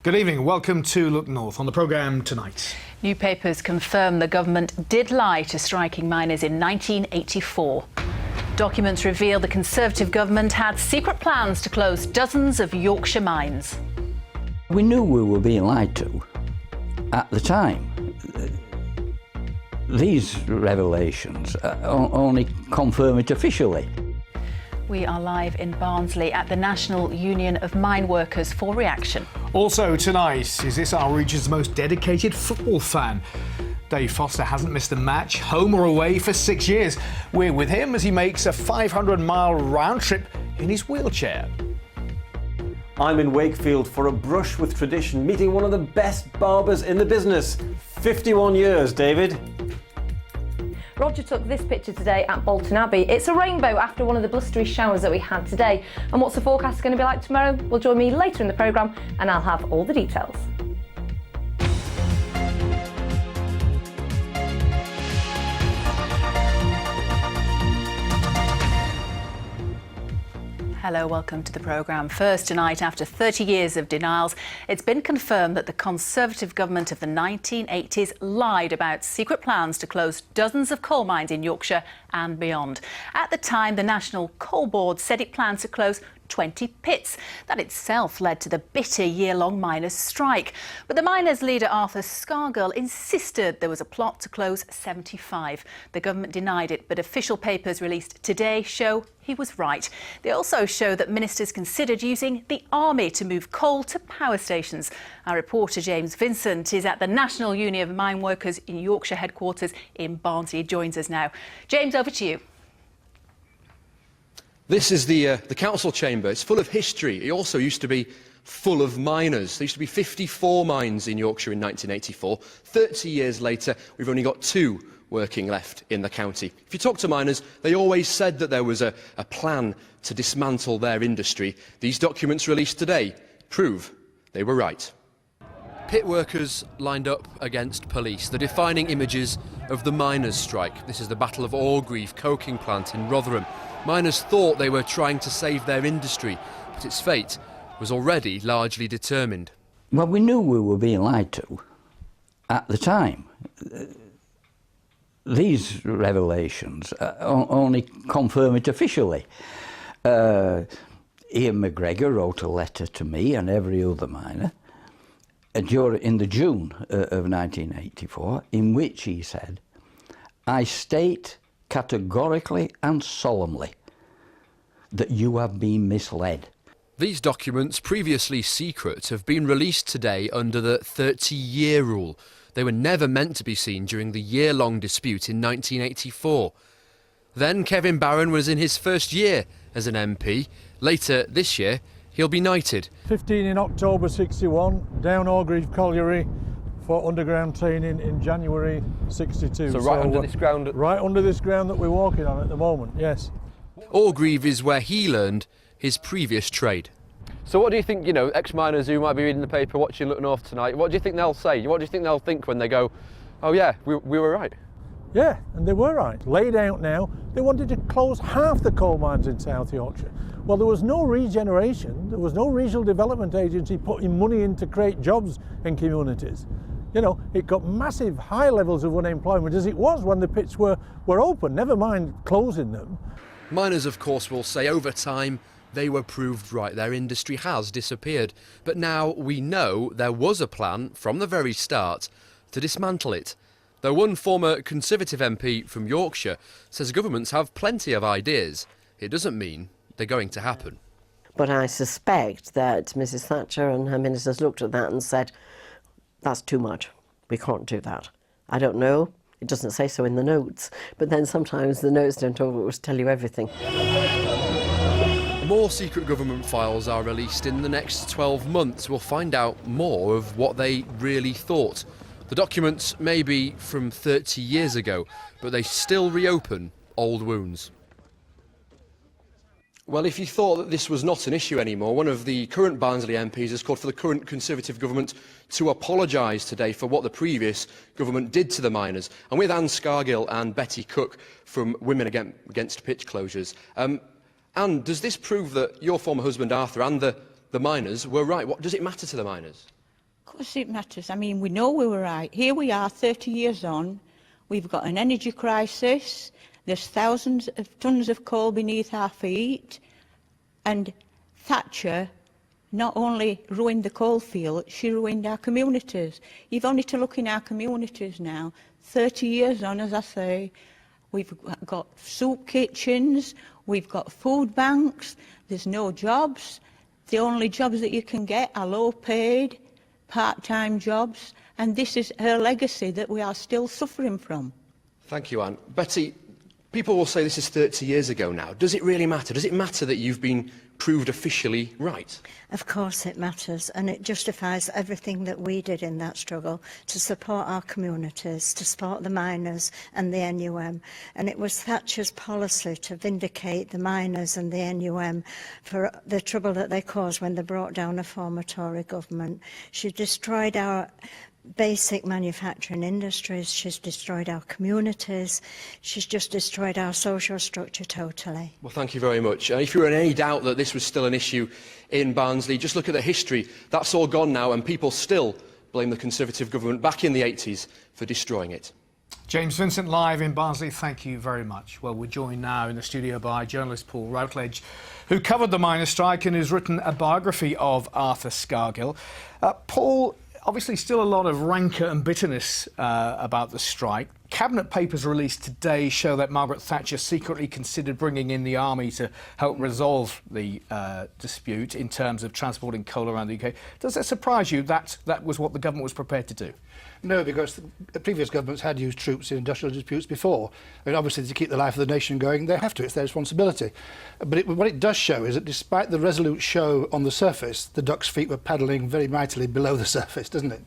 Good evening. Welcome to Look North. On the programme tonight. New papers confirm the government did lie to striking miners in 1984. Documents reveal the Conservative government had secret plans to close dozens of Yorkshire mines. We knew we were being lied to at the time. These revelations only confirm it officially. We are live in Barnsley at the National Union of Mine Workers for reaction. Also tonight, is this our region's most dedicated football fan? Dave Foster hasn't missed a match, home or away, for 6 years. We're with him as he makes a 500-mile round trip in his wheelchair. I'm in Wakefield for a brush with tradition, meeting one of the best barbers in the business. 51 years, David. Roger took this picture today at Bolton Abbey. It's a rainbow after one of the blustery showers that we had today. And what's the forecast going to be like tomorrow? Well, join me later in the programme and I'll have all the details. Hello, welcome to the programme. First tonight, after 30 years of denials, it's been confirmed that the Conservative government of the 1980s lied about secret plans to close dozens of coal mines in Yorkshire and beyond. At the time, the National Coal Board said it planned to close 20 pits. That itself led to the bitter year-long miners' strike. But the miners' leader, Arthur Scargill, insisted there was a plot to close 75. The government denied it, but official papers released today show he was right. They also show that ministers considered using the army to move coal to power stations. Our reporter James Vincent is at the National Union of Mine Workers in Yorkshire headquarters in Barnsley. He joins us now. James, over to you. This is the council chamber. It's full of history. It also used to be full of miners. There used to be 54 mines in Yorkshire in 1984. 30 years later, we've only got 2 working left in the county. If you talk to miners, they always said that there was a plan to dismantle their industry. These documents released today prove they were right. Pit workers lined up against police, the defining images of the miners' strike. This is the Battle of Orgreave coking plant in Rotherham. Miners thought they were trying to save their industry, but its fate was already largely determined. Well, we knew we were being lied to at the time. These revelations only confirm it officially. Ian McGregor wrote a letter to me and every other miner in the June of 1984, in which he said, "I state categorically and solemnly that you have been misled." These documents, previously secret, have been released today under the 30-year rule. They were never meant to be seen during the year-long dispute in 1984. Then Kevin Barron was in his first year as an MP. Later this year, he'll be knighted. 15 in October 61, down Orgreave Colliery for underground training in January 62. So right under this ground? Right under this ground that we're walking on at the moment, yes. Orgreave is where he learned his previous trade. So what do you think, ex-miners who might be reading the paper, watching Look North tonight, what do you think they'll say? What do you think they'll think when they go, oh yeah, we were right? Yeah, and they were right. Laid out now, they wanted to close half the coal mines in South Yorkshire. Well, there was no regeneration, there was no regional development agency putting money in to create jobs in communities. It got massive high levels of unemployment as it was when the pits were open, never mind closing them. Miners, of course, will say over time they were proved right. Their industry has disappeared. But now we know there was a plan from the very start to dismantle it. Though one former Conservative MP from Yorkshire says governments have plenty of ideas, it doesn't mean they're going to happen. But I suspect that Mrs Thatcher and her ministers looked at that and said, that's too much, we can't do that. I don't know, it doesn't say so in the notes, but then sometimes the notes don't always tell you everything. More secret government files are released in the next 12 months. We'll find out more of what they really thought. The documents may be from 30 years ago, but they still reopen old wounds. Well, if you thought that this was not an issue anymore, one of the current Barnsley MPs has called for the current Conservative government to apologise today for what the previous government did to the miners. And with Anne Scargill and Betty Cook from Women Against Pit Closures, Anne, does this prove that your former husband Arthur and the miners were right? What does it matter to the miners? course it matters. I mean, we know we were right. Here we are, 30 years on. We've got an energy crisis. There's thousands of tonnes of coal beneath our feet. And Thatcher not only ruined the coalfield, she ruined our communities. You've only to look in our communities now. 30 years on, as I say, we've got soup kitchens, we've got food banks, there's no jobs. The only jobs that you can get are low-paid, part-time jobs, and this is her legacy that we are still suffering from. Thank you, Anne. Betty, people will say this is 30 years ago now. Does it really matter? Does it matter that you've been proved officially right? Of course it matters, and it justifies everything that we did in that struggle to support our communities, to support the miners and the NUM. And it was Thatcher's policy to vindicate the miners and the NUM for the trouble that they caused when they brought down a former Tory government. She destroyed our basic manufacturing industries, she's destroyed our communities, she's just destroyed our social structure totally. Well, thank you very much. If you were in any doubt that this was still an issue in Barnsley, just look at the history. That's all gone now, and people still blame the Conservative government back in the 80s for destroying it. James Vincent, live in Barnsley, thank you very much. Well, we're joined now in the studio by journalist Paul Routledge, who covered the miners' strike and has written a biography of Arthur Scargill. Paul, obviously still a lot of rancour and bitterness about the strike. Cabinet papers released today show that Margaret Thatcher secretly considered bringing in the army to help resolve the dispute in terms of transporting coal around the UK. Does that surprise you that that was what the government was prepared to do? No, because the previous governments had used troops in industrial disputes before. I mean, obviously, to keep the life of the nation going, they have to. It's their responsibility. But what it does show is that despite the resolute show on the surface, the duck's feet were paddling very mightily below the surface, doesn't it?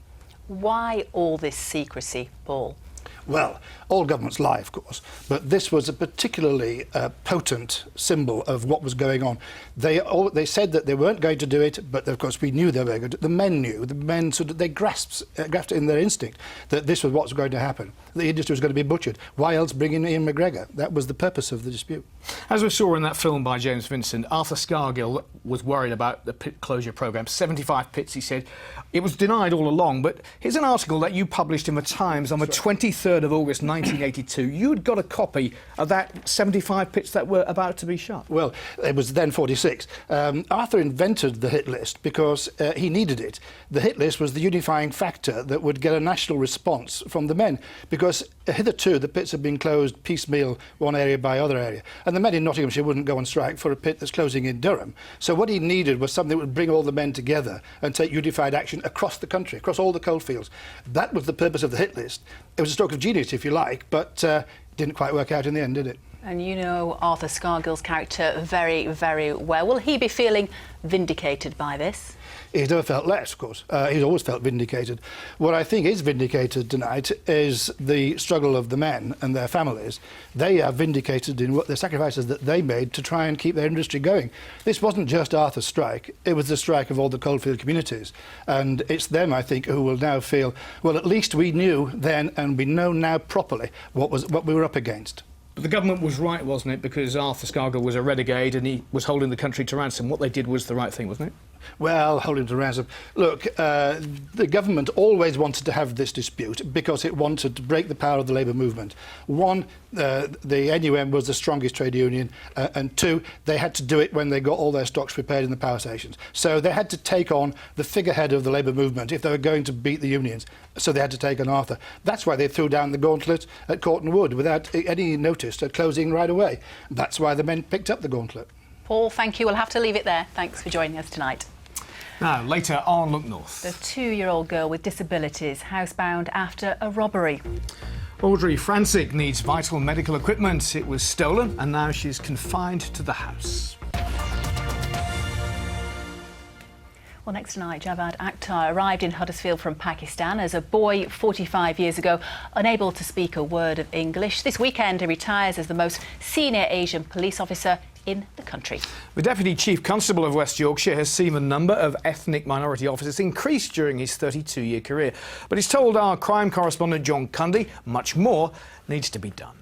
Why all this secrecy, Paul? Well, all governments lie, of course, but this was a particularly potent symbol of what was going on. They said that they weren't going to do it, but of course we knew they were going to. The men knew. The men sort of they grasped in their instinct that this was what's going to happen. The industry was going to be butchered. Why else bring in Ian McGregor? That was the purpose of the dispute. As we saw in that film by James Vincent, Arthur Scargill was worried about the pit closure programme. 75 pits, he said. It was denied all along, but here's an article that you published in the Times on the 23rd of August 1982. You'd got a copy of that 75 pits that were about to be shut. Well, it was then 46. Arthur invented the hit list because he needed it. The hit list was the unifying factor that would get a national response from the men, because hitherto the pits had been closed piecemeal, one area by other area, and the men in Nottinghamshire wouldn't go on strike for a pit that's closing in Durham. So what he needed was something that would bring all the men together and take unified action across the country, across all the coalfields. That was the purpose of the hit list. It was a stroke of genius, if you like, but didn't quite work out in the end, did it? And you know Arthur Scargill's character very, very well. Will he be feeling vindicated by this? He's never felt less, of course. He's always felt vindicated. What I think is vindicated tonight is the struggle of the men and their families. They are vindicated in what the sacrifices that they made to try and keep their industry going. This wasn't just Arthur's strike, it was the strike of all the coalfield communities. And it's them, I think, who will now feel, well, at least we knew then and we know now properly what we were up against. But the government was right, wasn't it? Because Arthur Scargill was a renegade and he was holding the country to ransom. What they did was the right thing, wasn't it? Well, hold him to ransom. Look, the government always wanted to have this dispute because it wanted to break the power of the labour movement. One, the NUM was the strongest trade union, and two, they had to do it when they got all their stocks prepared in the power stations. So they had to take on the figurehead of the labour movement if they were going to beat the unions. So they had to take on Arthur. That's why they threw down the gauntlet at Corton Wood without any notice, closing right away. That's why the men picked up the gauntlet. Paul, thank you. We'll have to leave it there. Thanks for joining us tonight. Now, later on Look North. The 2-year-old girl with disabilities housebound after a robbery. Audrey Francis needs vital medical equipment. It was stolen and now she's confined to the house. Well, next tonight, Javad Akhtar arrived in Huddersfield from Pakistan as a boy 45 years ago, unable to speak a word of English. This weekend, he retires as the most senior Asian police officer in the country. The Deputy Chief Constable of West Yorkshire has seen the number of ethnic minority officers increase during his 32-year career. But he's told our crime correspondent John Cundy much more needs to be done.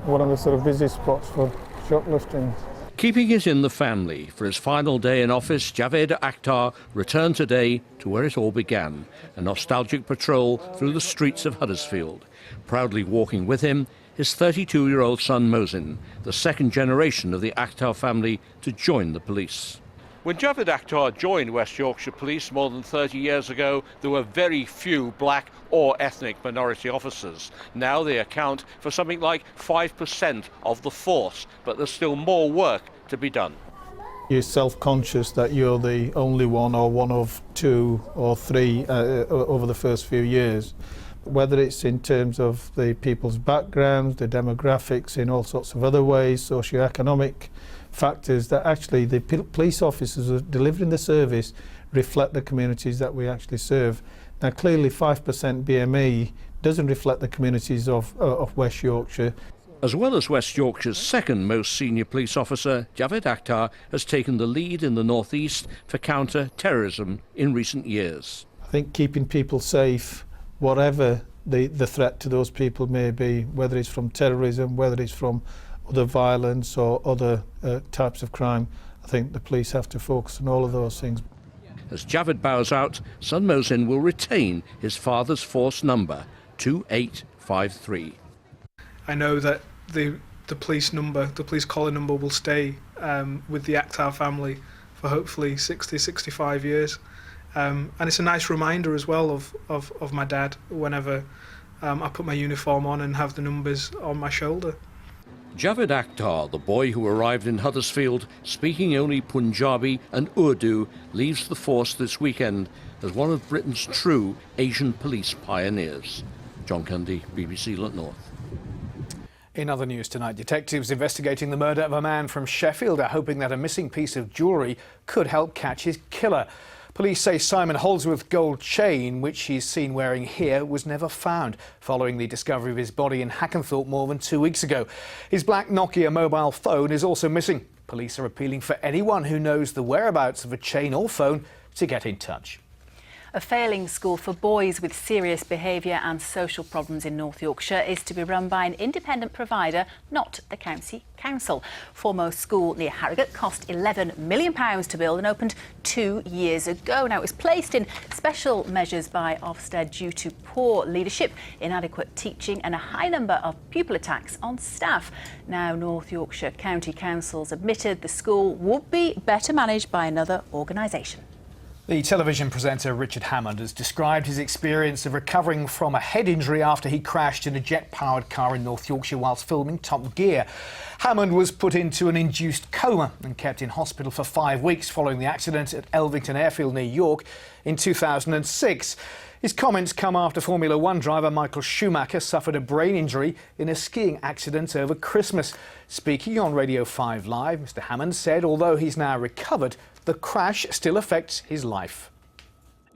One of the sort of busy spots for shoplifting. Keeping it in the family, for his final day in office, Javed Akhtar returned today to where it all began, a nostalgic patrol through the streets of Huddersfield. Proudly walking with him, his 32-year-old son Mohsin, the second generation of the Akhtar family to join the police. When Javed Akhtar joined West Yorkshire Police more than 30 years ago, there were very few black or ethnic minority officers. Now they account for something like 5% of the force, but there's still more work to be done. You're self-conscious that you're the only one or one of two or three over the first few years. Whether it's in terms of the people's backgrounds, the demographics, in all sorts of other ways, socio-economic factors, that actually the police officers who are delivering the service reflect the communities that we actually serve. Now clearly 5% BME doesn't reflect the communities of West Yorkshire. As well as West Yorkshire's second most senior police officer, Javed Akhtar has taken the lead in the North East for counter-terrorism in recent years. I think keeping people safe, whatever the threat to those people may be, whether it's from terrorism, whether it's from other violence or other types of crime, I think the police have to focus on all of those things. As Javed bows out, son Mohsin will retain his father's force number, 2853. I know that the police collar number will stay with the Akhtar family for hopefully 60, 65 years. And it's a nice reminder as well of my dad whenever I put my uniform on and have the numbers on my shoulder. Javed Akhtar, the boy who arrived in Huddersfield speaking only Punjabi and Urdu, leaves the force this weekend as one of Britain's true Asian police pioneers. John Cundy, BBC Look North. In other news tonight, detectives investigating the murder of a man from Sheffield are hoping that a missing piece of jewellery could help catch his killer. Police say Simon Holdsworth's gold chain, which he's seen wearing here, was never found following the discovery of his body in Hackenthorpe more than 2 weeks ago. His black Nokia mobile phone is also missing. Police are appealing for anyone who knows the whereabouts of a chain or phone to get in touch. A failing school for boys with serious behaviour and social problems in North Yorkshire is to be run by an independent provider, not the county council. Foremost School near Harrogate cost £11 million to build and opened 2 years ago. Now, it was placed in special measures by Ofsted due to poor leadership, inadequate teaching and a high number of pupil attacks on staff. Now, North Yorkshire County Council's admitted the school would be better managed by another organisation. The television presenter Richard Hammond has described his experience of recovering from a head injury after he crashed in a jet-powered car in North Yorkshire whilst filming Top Gear. Hammond was put into an induced coma and kept in hospital for 5 weeks following the accident at Elvington Airfield near York in 2006. His comments come after Formula One driver Michael Schumacher suffered a brain injury in a skiing accident over Christmas. Speaking on Radio 5 Live, Mr Hammond said although he's now recovered, the crash still affects his life.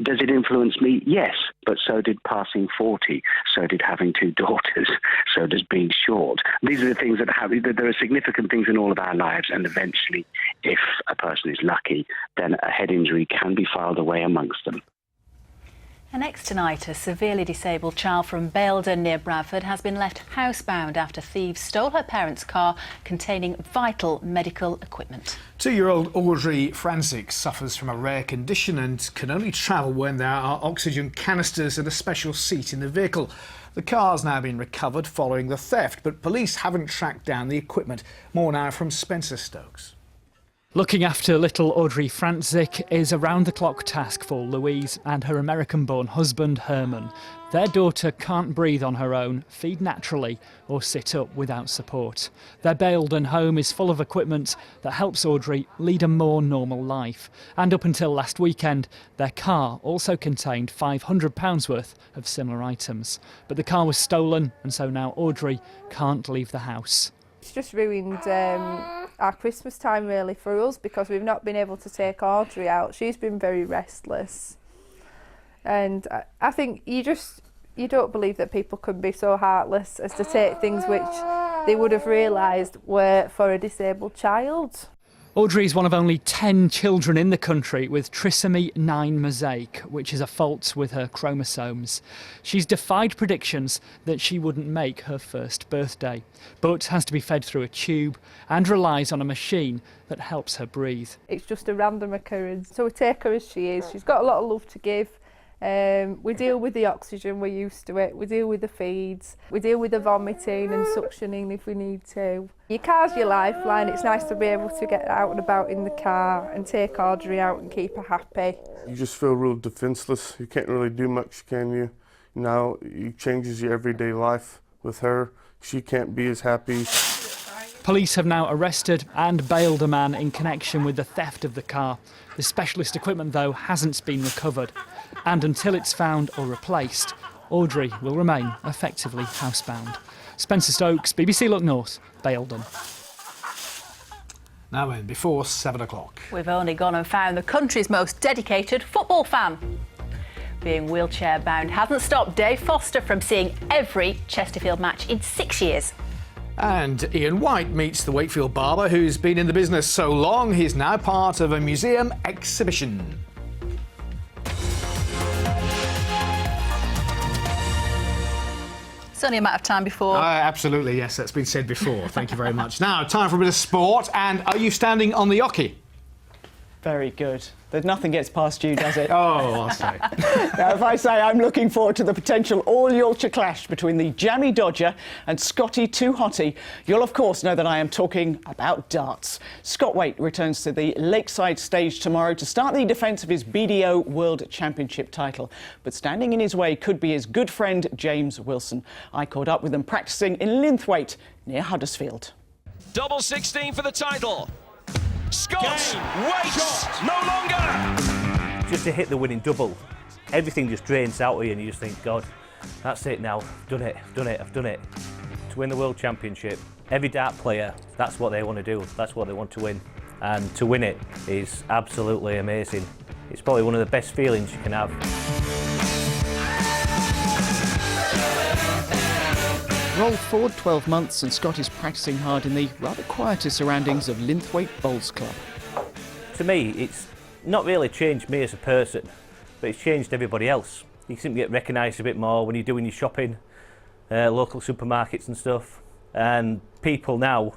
Does it influence me? Yes, but so did passing 40, so did having 2 daughters, so does being short. These are the things that happen. There are significant things in all of our lives, and eventually, if a person is lucky, then a head injury can be filed away amongst them. And next tonight, a severely disabled child from Baildon near Bradford has been left housebound after thieves stole her parents' car containing vital medical equipment. 2-year-old Audrey Franzik suffers from a rare condition and can only travel when there are oxygen canisters and a special seat in the vehicle. The car's now been recovered following the theft, but police haven't tracked down the equipment. More now from Spencer Stokes. Looking after little Audrey Franzik is a round-the-clock task for Louise and her American-born husband Herman. Their daughter can't breathe on her own, feed naturally or sit up without support. Their Baildon home is full of equipment that helps Audrey lead a more normal life. And up until last weekend, their car also contained £500 worth of similar items. But the car was stolen and so now Audrey can't leave the house. It's just ruined our Christmas time really for us because we've not been able to take Audrey out. She's been very restless. And I think you don't believe that people can be so heartless as to take things which they would have realised were for a disabled child. Audrey is one of only 10 children in the country with trisomy 9 mosaic, which is a fault with her chromosomes. She's defied predictions that she wouldn't make her first birthday, but has to be fed through a tube and relies on a machine that helps her breathe. It's just a random occurrence, so we take her as she is. She's got a lot of love to give. We deal with the oxygen, we're used to it. We deal with the feeds. We deal with the vomiting and suctioning if we need to. Your car's your lifeline. It's nice to be able to get out and about in the car and take Audrey out and keep her happy. You just feel real defenceless. You can't really do much, can you? Now it changes your everyday life with her. She can't be as happy. Police have now arrested and bailed a man in connection with the theft of the car. The specialist equipment, though, hasn't been recovered. And until it's found or replaced, Audrey will remain effectively housebound. Spencer Stokes, BBC Look North, Baildon. Now then, before 7 o'clock. We've only gone and found the country's most dedicated football fan. Being wheelchair bound hasn't stopped Dave Foster from seeing every Chesterfield match in 6 years. And Ian White meets the Wakefield barber who's been in the business so long he's now part of a museum exhibition. It's only a matter of time before. Absolutely, yes, that's been said before. Thank you very much. Now, time for a bit of sport. And are you standing on the yockey? Very good. There's nothing gets past you, does it? Oh, I'll say. Now, if I say I'm looking forward to the potential all-Yorkshire clash between the Jammy Dodger and Scotty Too Hotty, you'll of course know that I am talking about darts. Scott Waite returns to the Lakeside stage tomorrow to start the defence of his BDO World Championship title. But standing in his way could be his good friend James Wilson. I caught up with them practising in Linthwaite near Huddersfield. Double 16 for the title. Scott waits no longer. Just to hit the winning double, everything just drains out of you and you just think, God, that's it now, I've done it, I've done it, I've done it. To win the World Championship, every dart player, that's what they want to do, that's what they want to win. And to win it is absolutely amazing. It's probably one of the best feelings you can have. Roll forward 12 months and Scott is practising hard in the rather quieter surroundings of Linthwaite Bowls Club. To me, it's not really changed me as a person, but it's changed everybody else. You seem to get recognised a bit more when you're doing your shopping, local supermarkets and stuff. And people now,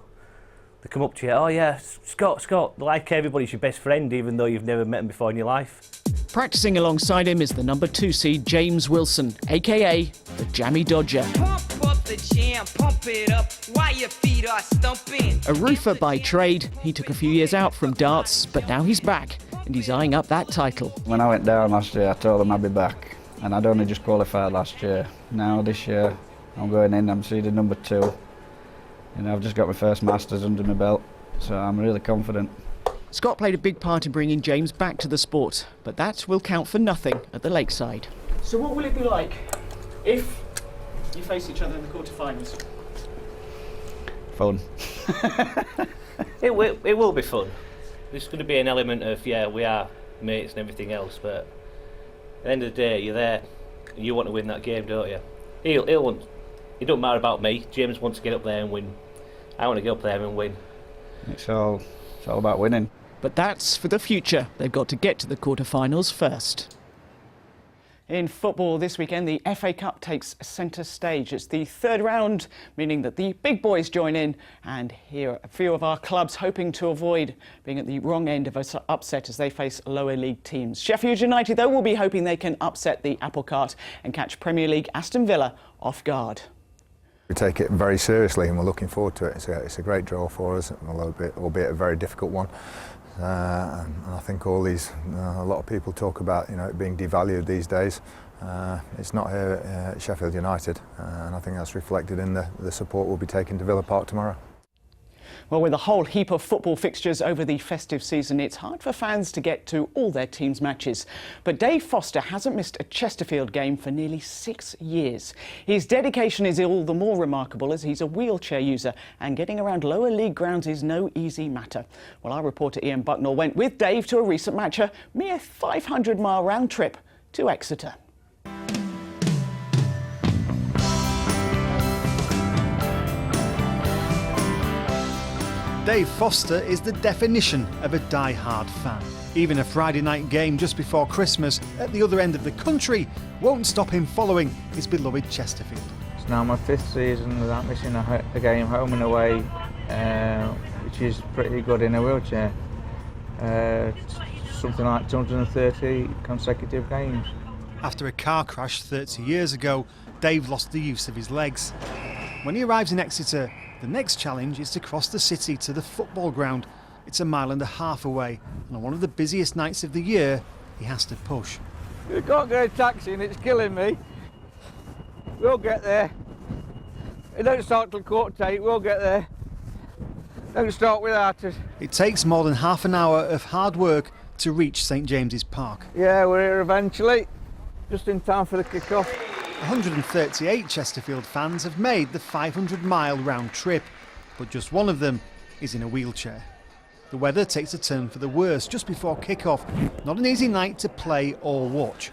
they come up to you, oh yeah, Scott, like everybody's your best friend even though you've never met them before in your life. Practising alongside him is the number 2 seed James Wilson, aka the Jammy Dodger. Pump up the jam, pump it up while your feet are stumping. A roofer by trade, he took a few years out from darts, but now he's back and he's eyeing up that title. When I went down last year, I told them I'd be back, and I'd only just qualified last year. Now this year, I'm going in, I'm seeded number 2. You know, I've just got my first Masters under my belt, so I'm really confident. Scott played a big part in bringing James back to the sport, but that will count for nothing at the Lakeside. So what will it be like if you face each other in the quarterfinals? Fun. It will be fun. There's going to be an element of, yeah, we are mates and everything else, but at the end of the day, you're there and you want to win that game, don't you? He'll want. It don't matter about me. James wants to get up there and win. I want to get up there and win. It's all about winning. But that's for the future. They've got to get to the quarterfinals first. In football this weekend, the FA Cup takes centre stage. It's the third round, meaning that the big boys join in. And here are a few of our clubs hoping to avoid being at the wrong end of an upset as they face lower league teams. Sheffield United, though, will be hoping they can upset the apple cart and catch Premier League Aston Villa off guard. We take it very seriously and we're looking forward to it. It's a great draw for us, albeit a very difficult one. And I think a lot of people talk about it being devalued these days. It's not here at Sheffield United, and I think that's reflected in the support we'll be taking to Villa Park tomorrow. Well, with a whole heap of football fixtures over the festive season, it's hard for fans to get to all their team's matches. But Dave Foster hasn't missed a Chesterfield game for nearly 6 years. His dedication is all the more remarkable as he's a wheelchair user, and getting around lower league grounds is no easy matter. Well, our reporter Ian Bucknell went with Dave to a recent match, a mere 500-mile round trip to Exeter. Dave Foster is the definition of a die-hard fan. Even a Friday night game just before Christmas at the other end of the country won't stop him following his beloved Chesterfield. It's now my 5th season without missing a game home and away, which is pretty good in a wheelchair. Something like 230 consecutive games. After a car crash 30 years ago, Dave lost the use of his legs. When he arrives in Exeter, the next challenge is to cross the city to the football ground. It's a mile and a half away, and on one of the busiest nights of the year, he has to push. We can't get a taxi and it's killing me. We'll get there. It don't start till 8:15, we'll get there. Don't start without us. It takes more than half an hour of hard work to reach St James's Park. Yeah, we're here eventually, just in time for the kick-off. 138 Chesterfield fans have made the 500-mile round trip, but just one of them is in a wheelchair. The weather takes a turn for the worse just before kick-off. Not an easy night to play or watch.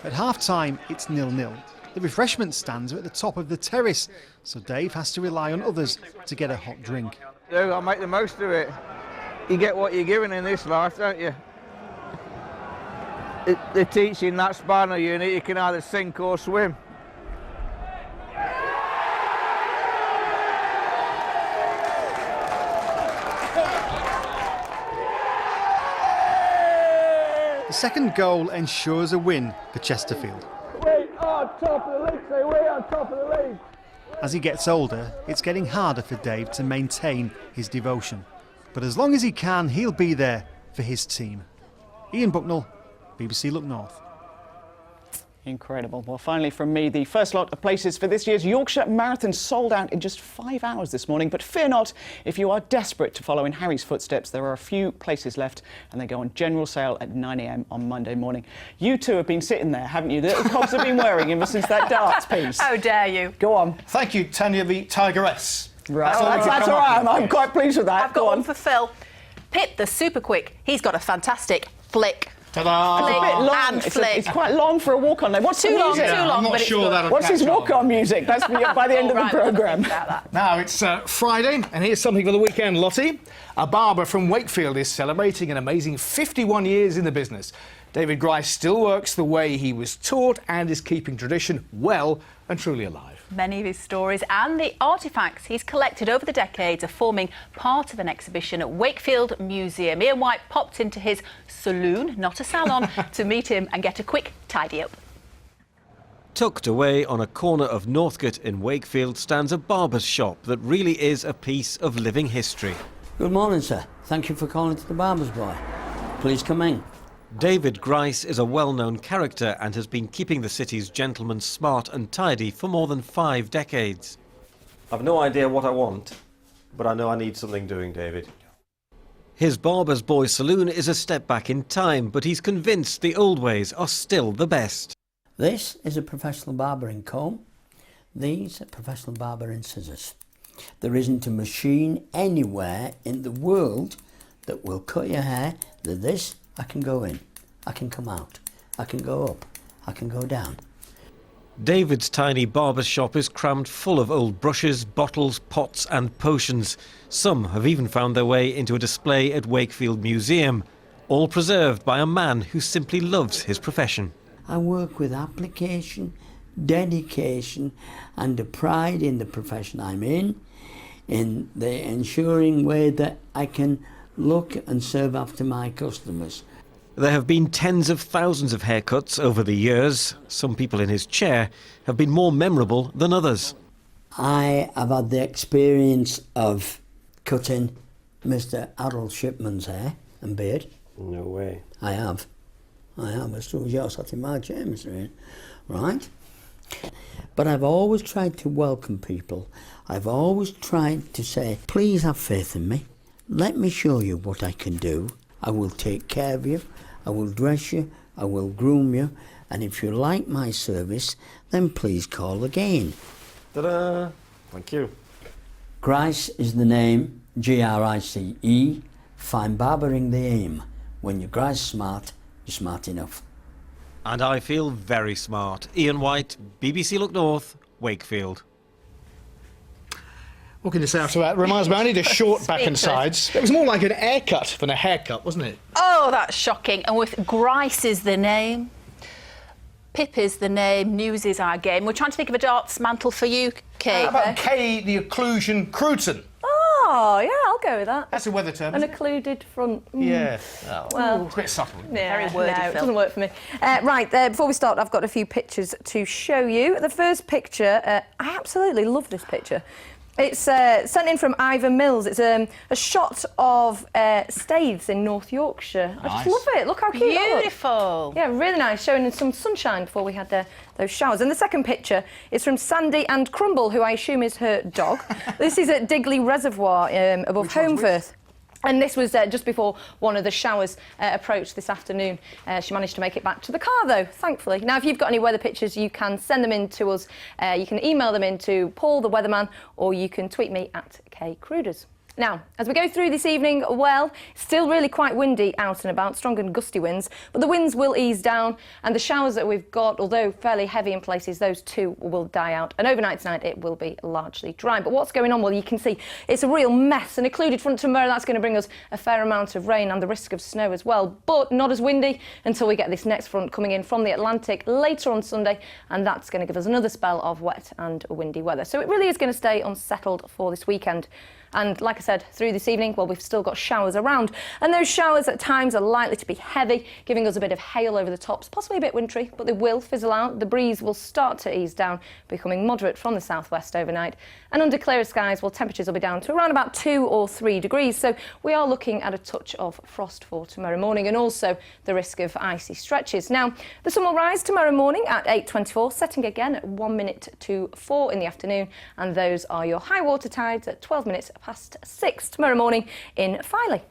At half-time, it's 0-0. The refreshment stands are at the top of the terrace, so Dave has to rely on others to get a hot drink. I'll make the most of it. You get what you're given in this life, don't you? They're teaching that spinal unit you can either sink or swim. The second goal ensures a win for Chesterfield. We are top of the league, say we are top of the league. As he gets older, it's getting harder for Dave to maintain his devotion. But as long as he can, he'll be there for his team. Ian Bucknell, BBC Look North. Incredible. Well, finally from me, the first lot of places for this year's Yorkshire Marathon sold out in just 5 hours this morning. But fear not, if you are desperate to follow in Harry's footsteps, there are a few places left and they go on general sale at 9 a.m. on Monday morning. You two have been sitting there, haven't you? The little cogs have been wearing ever since that darts piece. How dare you? Go on. Thank you, Tanya the Tigress. Right, that's all right. I'm quite pleased with that. I've got one for Phil. Pip the Super Quick. He's got a fantastic flick. Ta-da! It's a bit long. And flick. It's quite long for a walk-on. What's too the long, music? too long. I'm not but it's sure good. that'll What's his catch on. walk-on music? That's by the end of the programme. Now it's Friday, and here's something for the weekend, Lottie. A barber from Wakefield is celebrating an amazing 51 years in the business. David Grice still works the way he was taught and is keeping tradition well and truly alive. Many of his stories and the artefacts he's collected over the decades are forming part of an exhibition at Wakefield Museum. Ian White popped into his saloon, not a salon, to meet him and get a quick tidy up. Tucked away on a corner of Northcote in Wakefield stands a barber's shop that really is a piece of living history. Good morning, sir. Thank you for calling to the Barber's Boy. Please come in. David Grice is a well-known character and has been keeping the city's gentlemen smart and tidy for more than 5 decades. I've no idea what I want, but I know I need something doing, David. His Barber's Boy saloon is a step back in time, but he's convinced the old ways are still the best. This is a professional barbering comb. These are professional barbering scissors. There isn't a machine anywhere in the world that will cut your hair. This, I can go in, I can come out, I can go up, I can go down. David's tiny barber's shop is crammed full of old brushes, bottles, pots and potions. Some have even found their way into a display at Wakefield Museum, all preserved by a man who simply loves his profession. I work with application, dedication and a pride in the profession I'm in the ensuring way that I can look and serve after my customers. There have been tens of thousands of haircuts over the years. Some people in his chair have been more memorable than others. I have had the experience of cutting Mr. Harold Shipman's hair and beard. No way. I have, as soon as you're sat in my chair, Mr. Ian. Right? But I've always tried to welcome people. I've always tried to say, please have faith in me. Let me show you what I can do. I will take care of you. I will dress you. I will groom you. And if you like my service, then please call again. Ta-da! Thank you. Grice is the name, G-R-I-C-E. Fine barbering the aim. When you're Grice smart, you're smart enough. And I feel very smart. Ian White, BBC Look North, Wakefield. Looking this after that reminds me, I need a short back and sides. It was more like an haircut than a haircut, wasn't it? Oh, that's shocking. And with Grice is the name, Pip is the name, News is our game. We're trying to think of a darts mantle for you, Kate. How about Kay the Occlusion Cruton? Oh, yeah, I'll go with that. That's a weather term. An occluded front. Yeah. Oh, well, it's a bit subtle. Yeah, Very wordy, no, it Phil. doesn't work for me. Right, before we start, I've got a few pictures to show you. The first picture, I absolutely love this picture. It's sent in from Ivor Mills. It's a shot of Staithes in North Yorkshire. I just love it. Look how cute that looks. Beautiful. Yeah, really nice, showing some sunshine before we had those showers. And the second picture is from Sandy and Crumble, who I assume is her dog. This is at Digley Reservoir above Holmfirth. And this was just before one of the showers approached this afternoon. She managed to make it back to the car, though, thankfully. Now, if you've got any weather pictures, you can send them in to us. You can email them in to Paul, the weatherman, or you can tweet me at @KCruders. Now, as we go through this evening, well, it's still really quite windy out and about, strong and gusty winds, but the winds will ease down, and the showers that we've got, although fairly heavy in places, those too will die out. And overnight tonight, it will be largely dry. But what's going on? Well, you can see it's a real mess. An occluded front tomorrow, that's going to bring us a fair amount of rain and the risk of snow as well, but not as windy until we get this next front coming in from the Atlantic later on Sunday, and that's going to give us another spell of wet and windy weather. So it really is going to stay unsettled for this weekend. And like I said, through this evening, well, we've still got showers around. And those showers at times are likely to be heavy, giving us a bit of hail over the tops, possibly a bit wintry, but they will fizzle out. The breeze will start to ease down, becoming moderate from the southwest overnight. And under clearer skies, well, temperatures will be down to around about 2 or 3 degrees. So we are looking at a touch of frost for tomorrow morning, and also the risk of icy stretches. Now, the sun will rise tomorrow morning at 8:24, setting again at 1 minute to 4 in the afternoon. And those are your high water tides at 12 minutes past 6 tomorrow morning in Filey.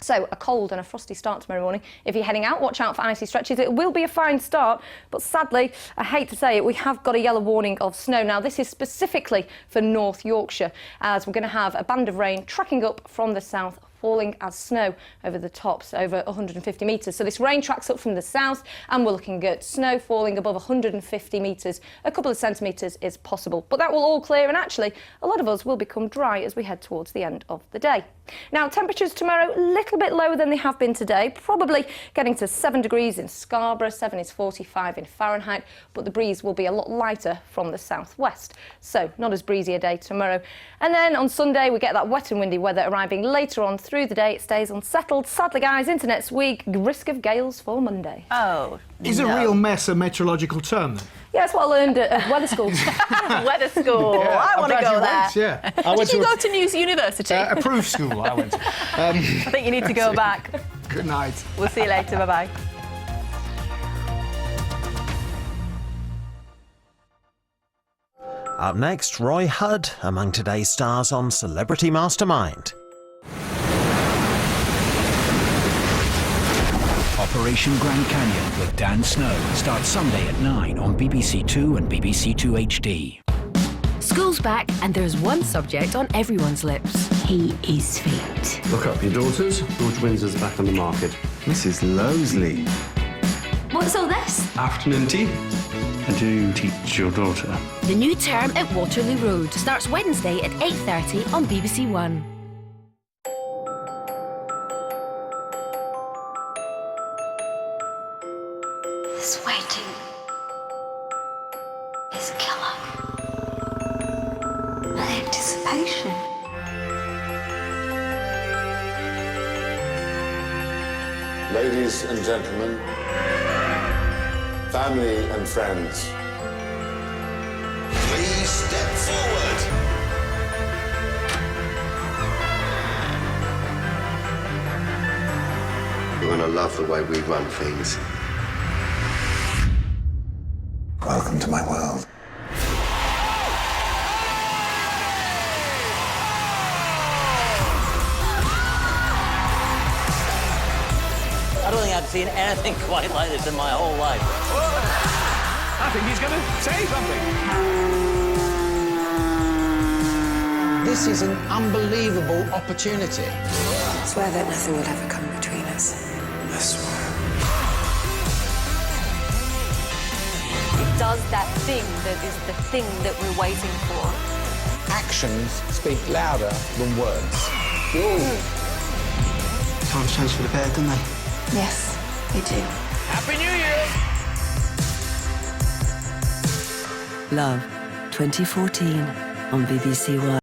So a cold and a frosty start tomorrow morning. If you're heading out, watch out for icy stretches. It will be a fine start, but sadly, I hate to say it, we have got a yellow warning of snow. Now, this is specifically for North Yorkshire, as we're going to have a band of rain tracking up from the south, falling as snow over the tops, over 150 metres. So this rain tracks up from the south, and we're looking at snow falling above 150 metres. A couple of centimetres is possible, but that will all clear, and actually a lot of us will become dry as we head towards the end of the day. Now, temperatures tomorrow, a little bit lower than they have been today, probably getting to 7 degrees in Scarborough, 7 is 45 in Fahrenheit, but the breeze will be a lot lighter from the southwest. So not as breezy a day tomorrow. And then on Sunday, we get that wet and windy weather arriving later on through the day. It stays unsettled. Sadly, guys, into next week, risk of gales for Monday. Oh, Is a real mess a meteorological term, then? Yeah, that's what I learned at weather school. Weather school. Yeah, I want to go there. Yeah. Did you go to News University? Approved school, I went to. I think you need to go back. Good night. We'll see you later. Bye-bye. Up next, Roy Hudd among today's stars on Celebrity Mastermind. Operation Grand Canyon with Dan Snow starts Sunday at 9 on BBC Two and BBC Two HD. School's back and there's one subject on everyone's lips. He is fit. Look up your daughters. George Windsor's back on the market. Mrs. Lowesley. What's all this? Afternoon tea. I do teach your daughter. The new term at Waterloo Road starts Wednesday at 8:30 on BBC One. This waiting is a killer. The anticipation. Ladies and gentlemen, family and friends, please step forward. You're going to love the way we run things. Welcome to my world. I don't think I've seen anything quite like this in my whole life. I think he's going to say something. This is an unbelievable opportunity. I swear that nothing will ever come between us. I swear. It does that thing that is the thing that we're waiting for. actions speak louder than words. Times change for the better, don't they? Yes, they do. Happy New Year! Love 2014 on BBC One.